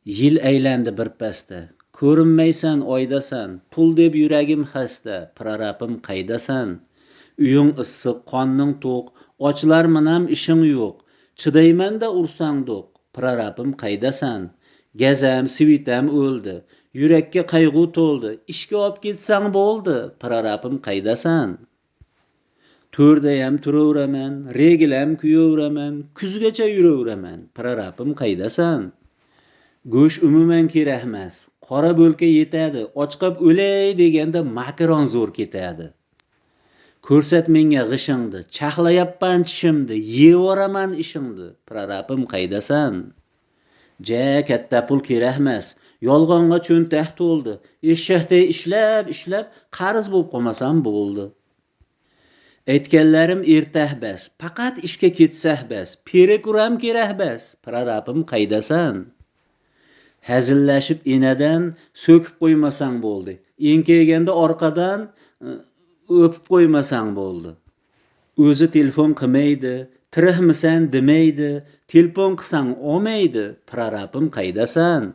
Yil aylandi bir pasda, ko'rinmaysan oydasan, pul deb yuragim xasta, prorabim qaydasan? Uying issiq, qonning to'q, ochlarminam ishing yo'q, chidayman-da ursang do'q, prorabim qaydasan? Gazam, svitam o'ldi, yurakka qayg'u to'ldi, ishga olib ketsang bo'ldi, prorabim qaydasan? To'rdayam turaveraman, regilam kuyoveraman, kuzgacha yuraveraman, prorabim qaydasan? Go'sht umuman kerakmas, qora bo'lka yetadi, ochqab o'lay deganda makaron zo'r ketadi. Ko'rsat menga g'ishingni, chaqlayapman tishimni, yevoraman ishingni, prorabim qaydasan? Ja, katta pul kerakmas, yolg'onga cho'ntak to'ldi, eshakday ishlab qarz bo'lib qolmasam bo'ldi. Aytganlarim ertah bas, faqat ishga ketsah bas, perekuram kerak bas, prorabim qaydasan? Hazillashib enadan so'kib qo'ymasang bo'ldi. Enkayganda orqadan o'pib qo'ymasang bo'ldi. O'zi telefon qilmaydi, tirikmisan demaydi, telefon qilsang olmaydi, prorabim qaydasan?